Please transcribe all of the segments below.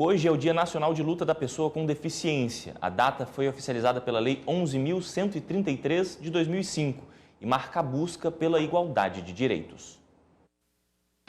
Hoje é o Dia Nacional de Luta da Pessoa com Deficiência. A data foi oficializada pela Lei 11.133 de 2005 e marca a busca pela igualdade de direitos.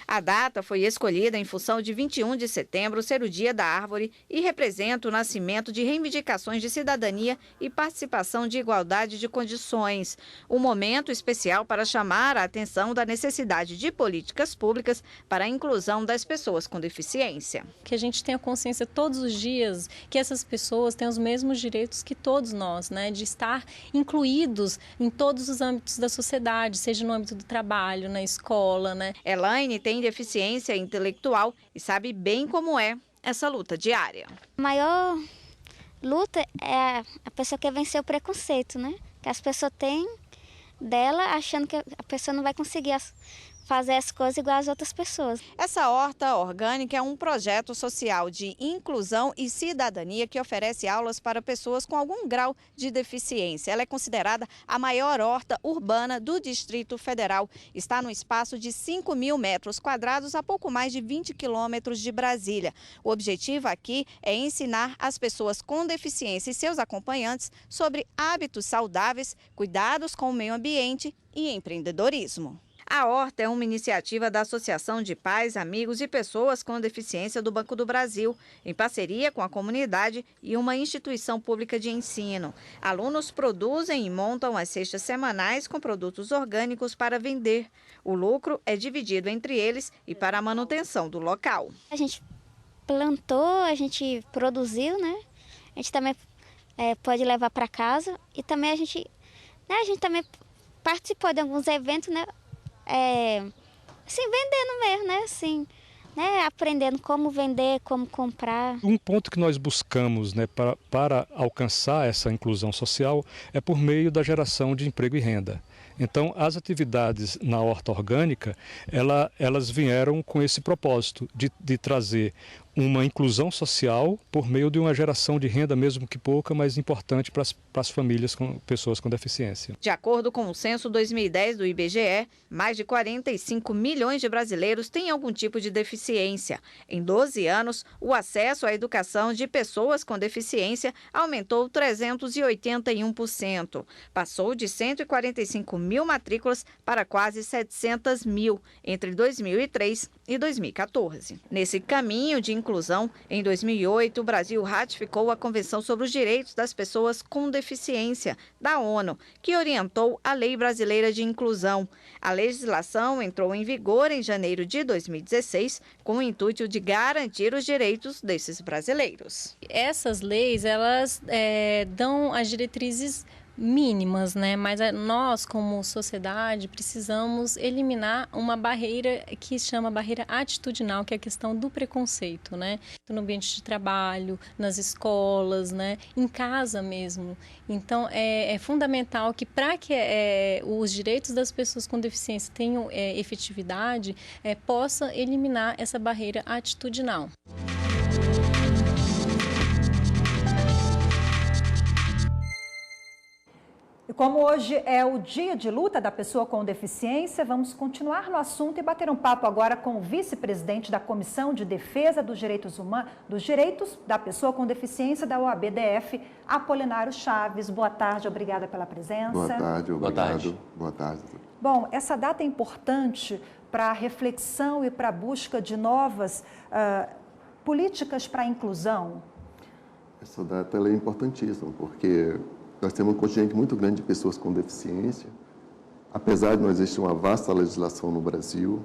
A data foi escolhida em função de 21 de setembro ser o Dia da Árvore e representa o nascimento de reivindicações de cidadania e participação de igualdade de condições. Um momento especial para chamar a atenção da necessidade de políticas públicas para a inclusão das pessoas com deficiência. Que a gente tenha consciência todos os dias que essas pessoas têm os mesmos direitos que todos nós, né? De estar incluídos em todos os âmbitos da sociedade, seja no âmbito do trabalho, na escola, né? Elaine tem deficiência intelectual e sabe bem como é essa luta diária. A maior luta é a pessoa quer vencer o preconceito, né? Que as pessoas têm dela achando que a pessoa não vai conseguir fazer as coisas igual às outras pessoas. Essa horta orgânica é um projeto social de inclusão e cidadania que oferece aulas para pessoas com algum grau de deficiência. Ela é considerada a maior horta urbana do Distrito Federal. Está no espaço de 5.000 metros quadrados, a pouco mais de 20 quilômetros de Brasília. O objetivo aqui é ensinar as pessoas com deficiência e seus acompanhantes sobre hábitos saudáveis, cuidados com o meio ambiente e empreendedorismo. A horta é uma iniciativa da Associação de Pais, Amigos e Pessoas com Deficiência do Banco do Brasil, em parceria com a comunidade e uma instituição pública de ensino. Alunos produzem e montam as cestas semanais com produtos orgânicos para vender. O lucro é dividido entre eles e para a manutenção do local. A gente plantou, a gente produziu, né? A gente também pode levar para casa e também a gente também participou de alguns eventos, né? Assim, vendendo mesmo, né? Assim, né? Aprendendo como vender, como comprar. Um ponto que nós buscamos, né, para alcançar essa inclusão social é por meio da geração de emprego e renda. Então, as atividades na horta orgânica, elas vieram com esse propósito de trazer uma inclusão social por meio de uma geração de renda, mesmo que pouca, mas importante para as famílias com pessoas com deficiência. De acordo com o censo 2010 do IBGE, mais de 45 milhões de brasileiros têm algum tipo de deficiência. Em 12 anos, o acesso à educação de pessoas com deficiência aumentou 381%. Passou de 145 mil matrículas para quase 700 mil entre 2003 e 2014. Nesse caminho de inclusão, em 2008, o Brasil ratificou a Convenção sobre os Direitos das Pessoas com Deficiência, da ONU, que orientou a Lei Brasileira de Inclusão. A legislação entrou em vigor em janeiro de 2016, com o intuito de garantir os direitos desses brasileiros. Essas leis, elas dão as diretrizes mínimas, né? Mas nós, como sociedade, precisamos eliminar uma barreira que se chama barreira atitudinal, que é a questão do preconceito, né? No ambiente de trabalho, nas escolas, né? Em casa mesmo. Então, é fundamental que para que os direitos das pessoas com deficiência tenham efetividade, possa eliminar essa barreira atitudinal. E como hoje é o dia de luta da pessoa com deficiência, vamos continuar no assunto e bater um papo agora com o vice-presidente da Comissão de Defesa dos Direitos da Pessoa com Deficiência da OAB-DF, Apolinário Chaves. Boa tarde, obrigada pela presença. Boa tarde, obrigado. Boa tarde. Boa tarde. Bom, essa data é importante para a reflexão e para a busca de novas políticas para a inclusão. Essa data ela é importantíssima, porque nós temos um contingente muito grande de pessoas com deficiência, apesar de não existir uma vasta legislação no Brasil,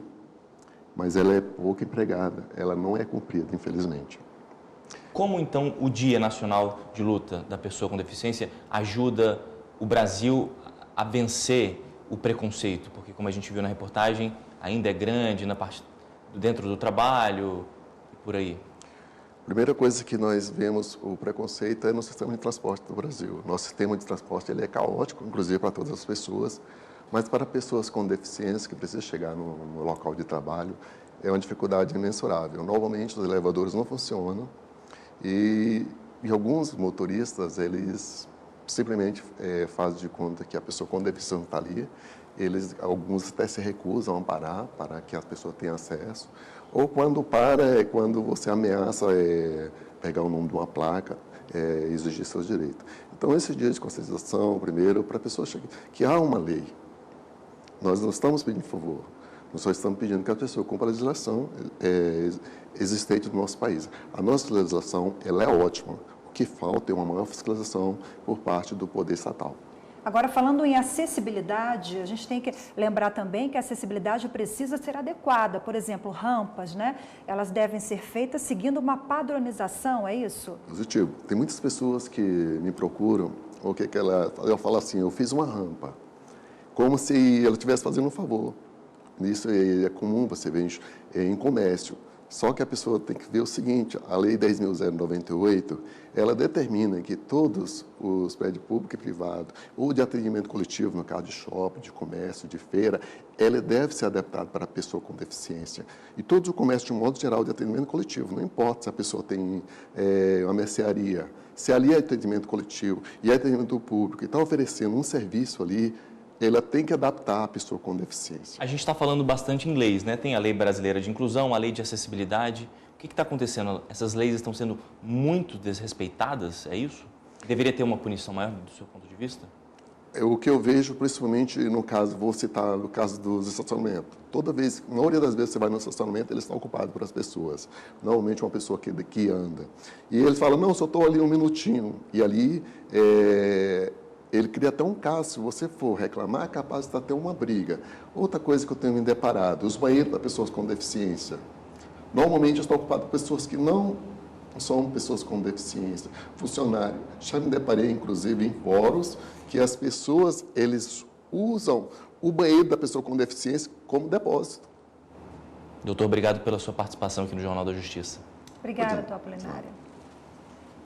mas ela é pouco empregada, ela não é cumprida, infelizmente. Como, então, o Dia Nacional de Luta da Pessoa com Deficiência ajuda o Brasil a vencer o preconceito? Porque, como a gente viu na reportagem, ainda é grande dentro do trabalho e por aí. A primeira coisa que nós vemos o preconceito é no sistema de transporte do Brasil. Nosso sistema de transporte ele é caótico, inclusive para todas as pessoas, mas para pessoas com deficiência que precisam chegar no local de trabalho, é uma dificuldade imensurável. Normalmente os elevadores não funcionam e alguns motoristas, eles simplesmente fazem de conta que a pessoa com deficiência está ali. Alguns até se recusam a parar para que a pessoa tenha acesso. Ou quando para, é quando você ameaça pegar o nome de uma placa, exigir seus direitos. Então, esse dia de conscientização, primeiro, para a pessoa chegar, que há uma lei. Nós não estamos pedindo favor, nós só estamos pedindo que a pessoa cumpra a legislação existente no nosso país. A nossa legislação, ela é ótima. O que falta é uma maior fiscalização por parte do poder estatal. Agora, falando em acessibilidade, a gente tem que lembrar também que a acessibilidade precisa ser adequada. Por exemplo, rampas, né? Elas devem ser feitas seguindo uma padronização, é isso? Positivo. Tem muitas pessoas que me procuram, eu falo assim, eu fiz uma rampa, como se ela estivesse fazendo um favor. Isso é comum, você vê em comércio. Só que a pessoa tem que ver o seguinte, a Lei 10.098, ela determina que todos os prédios públicos e privados, ou de atendimento coletivo, no caso de shopping, de comércio, de feira, ela deve ser adaptada para a pessoa com deficiência. E todo o comércio, de um modo geral, de atendimento coletivo, não importa se a pessoa tem uma mercearia, se ali é atendimento coletivo e é atendimento público e está oferecendo um serviço ali, ela tem que adaptar a pessoa com deficiência. A gente está falando bastante em leis, né? Tem a Lei Brasileira de Inclusão, a Lei de Acessibilidade. O que está acontecendo? Essas leis estão sendo muito desrespeitadas, é isso? Deveria ter uma punição maior do seu ponto de vista? O que eu vejo, principalmente no caso, vou citar o caso dos estacionamentos. Toda vez, na maioria das vezes você vai no estacionamento, eles estão ocupados por as pessoas. Normalmente uma pessoa que anda. E eles falam, não, só estou ali um minutinho. E ali... ele cria até um caso, se você for reclamar, é capaz de estar até uma briga. Outra coisa que eu tenho me deparado, os banheiros das pessoas com deficiência. Normalmente estão ocupados por pessoas que não são pessoas com deficiência, funcionários. Já me deparei, inclusive, em fóruns, que as pessoas, eles usam o banheiro da pessoa com deficiência como depósito. Doutor, obrigado pela sua participação aqui no Jornal da Justiça. Obrigada, doutora Apolinária.